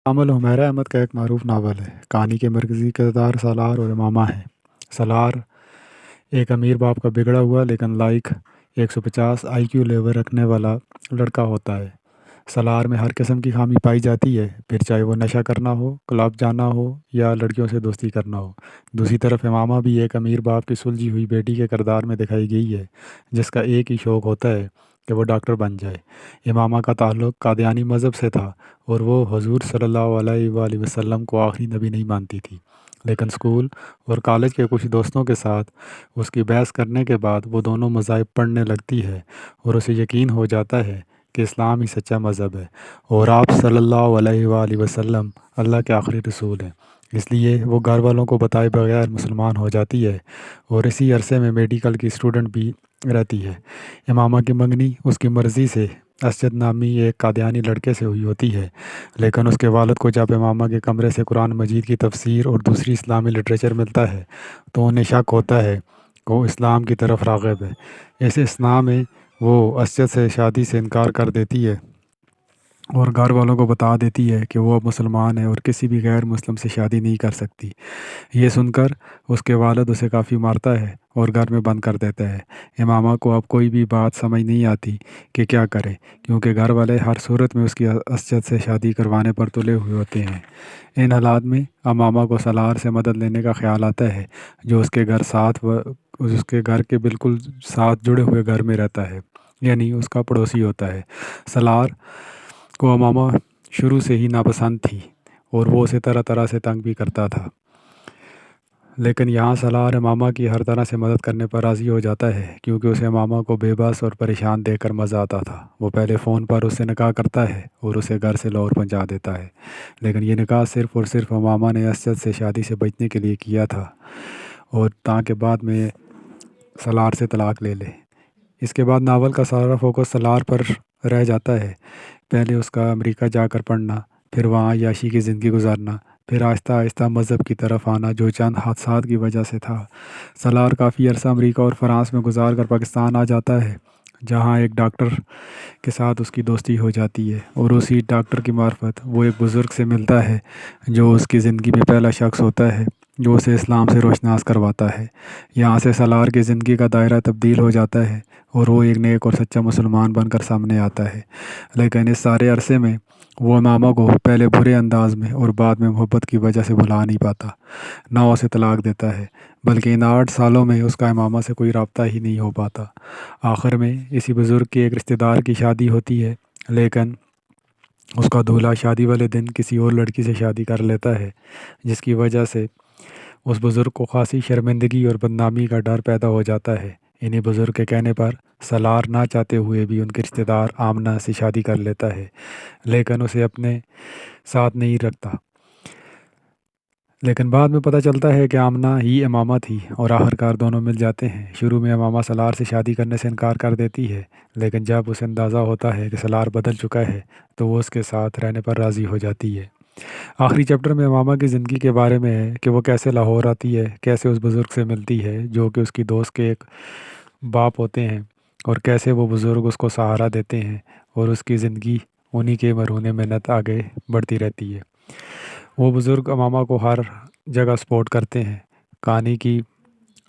کامل حمیرہ احمد کا ایک معروف ناول ہے۔ کہانی کے مرکزی کردار سالار اور امامہ ہیں۔ سالار ایک امیر باپ کا بگڑا ہوا لیکن لائق 150 IQ لیول رکھنے والا لڑکا ہوتا ہے۔ سالار میں ہر قسم کی خامی پائی جاتی ہے، پھر چاہے وہ نشہ کرنا ہو، کلب جانا ہو یا لڑکیوں سے دوستی کرنا ہو۔ دوسری طرف امامہ بھی ایک امیر باپ کی سلجھی ہوئی بیٹی کے کردار میں دکھائی گئی ہے، جس کا ایک ہی شوق ہوتا ہے کہ وہ ڈاکٹر بن جائے۔ امامہ کا تعلق قادیانی مذہب سے تھا اور وہ حضور صلی اللہ علیہ وآلہ وسلم کو آخری نبی نہیں مانتی تھی، لیکن اسکول اور کالج کے کچھ دوستوں کے ساتھ اس کی بحث کرنے کے بعد وہ دونوں مذاہب پڑھنے لگتی ہے اور اسے یقین ہو جاتا ہے کہ اسلام ہی سچا مذہب ہے اور آپ صلی اللہ علیہ وآلہ وسلم اللہ کے آخری رسول ہیں۔ اس لیے وہ گھر والوں کو بتائے بغیر مسلمان ہو جاتی ہے اور اسی عرصے میں میڈیکل کی اسٹوڈنٹ بھی رہتی ہے۔ امامہ کی منگنی اس کی مرضی سے اسجد نامی ایک قادیانی لڑکے سے ہوئی ہوتی ہے، لیکن اس کے والد کو جب امامہ کے کمرے سے قرآن مجید کی تفسیر اور دوسری اسلامی لٹریچر ملتا ہے تو انہیں شک ہوتا ہے کہ وہ اسلام کی طرف راغب ہے۔ اس اثناء میں وہ اسجد سے شادی سے انکار کر دیتی ہے اور گھر والوں کو بتا دیتی ہے کہ وہ اب مسلمان ہے اور کسی بھی غیر مسلم سے شادی نہیں کر سکتی۔ یہ سن کر اس کے والد اسے کافی مارتا ہے اور گھر میں بند کر دیتا ہے۔ امامہ کو اب کوئی بھی بات سمجھ نہیں آتی کہ کیا کرے، کیونکہ گھر والے ہر صورت میں اس کی اسجد سے شادی کروانے پر تلے ہوئے ہوتے ہیں۔ ان حالات میں امامہ کو سالار سے مدد لینے کا خیال آتا ہے، جو اس کے گھر کے بالکل ساتھ جڑے ہوئے گھر میں رہتا ہے، یعنی اس کا پڑوسی ہوتا ہے۔ سالار کو امامہ شروع سے ہی ناپسند تھی اور وہ اسے طرح طرح سے تنگ بھی کرتا تھا، لیکن یہاں سالار امامہ کی ہر طرح سے مدد کرنے پر راضی ہو جاتا ہے، کیونکہ اسے امامہ کو بے بس اور پریشان دیکھ کر مزہ آتا تھا۔ وہ پہلے فون پر اس سے نکاح کرتا ہے اور اسے گھر سے لاہور پہنچا دیتا ہے، لیکن یہ نکاح صرف اور صرف امامہ نے اسجد سے شادی سے بچنے کے لیے کیا تھا اور تاکہ بعد میں سالار سے طلاق لے لے۔ اس کے بعد ناول کا سارا فوکس سالار پر رہ جاتا ہے۔ پہلے اس کا امریکہ جا کر پڑھنا، پھر وہاں عیاشی کی زندگی گزارنا، پھر آہستہ آہستہ مذہب کی طرف آنا جو چند حادثات کی وجہ سے تھا۔ سالار کافی عرصہ امریکہ اور فرانس میں گزار کر پاکستان آ جاتا ہے، جہاں ایک ڈاکٹر کے ساتھ اس کی دوستی ہو جاتی ہے اور اسی ڈاکٹر کی معرفت وہ ایک بزرگ سے ملتا ہے جو اس کی زندگی میں پہلا شخص ہوتا ہے جو اسے اسلام سے روشناس کرواتا ہے۔ یہاں سے سالار کی زندگی کا دائرہ تبدیل ہو جاتا ہے اور وہ ایک نیک اور سچا مسلمان بن کر سامنے آتا ہے، لیکن اس سارے عرصے میں وہ امامہ کو پہلے برے انداز میں اور بعد میں محبت کی وجہ سے بھلا نہیں پاتا، نہ اسے طلاق دیتا ہے، بلکہ ان 8 سالوں میں اس کا امامہ سے کوئی رابطہ ہی نہیں ہو پاتا۔ آخر میں اسی بزرگ کے ایک رشتہ دار کی شادی ہوتی ہے، لیکن اس کا دولہا شادی والے دن کسی اور لڑکی سے شادی کر لیتا ہے، جس کی وجہ سے اس بزرگ کو خاصی شرمندگی اور بدنامی کا ڈر پیدا ہو جاتا ہے۔ انہی بزرگ کے کہنے پر سالار نہ چاہتے ہوئے بھی ان کے رشتہ دار آمنہ سے شادی کر لیتا ہے، لیکن اسے اپنے ساتھ نہیں رکھتا۔ لیکن بعد میں پتہ چلتا ہے کہ آمنہ ہی امامہ تھی اور آخرکار دونوں مل جاتے ہیں۔ شروع میں امامہ سالار سے شادی کرنے سے انکار کر دیتی ہے، لیکن جب اسے اندازہ ہوتا ہے کہ سالار بدل چکا ہے تو وہ اس کے ساتھ رہنے پر راضی ہو جاتی ہے۔ آخری چیپٹر میں امامہ کی زندگی کے بارے میں ہے کہ وہ کیسے لاہور آتی ہے، کیسے اس بزرگ سے ملتی ہے جو کہ اس کی دوست کے ایک باپ ہوتے ہیں، اور کیسے وہ بزرگ اس کو سہارا دیتے ہیں اور اس کی زندگی انہی کے مرہون منت آگے بڑھتی رہتی ہے۔ وہ بزرگ امامہ کو ہر جگہ سپورٹ کرتے ہیں۔ کہانی کی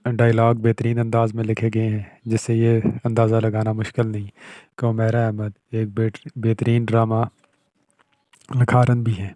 ڈائیلاگ بہترین انداز میں لکھے گئے ہیں، جس سے یہ اندازہ لگانا مشکل نہیں کہ حمیرہ احمد ایک بہترین ڈرامہ نکھارن بھی ہیں۔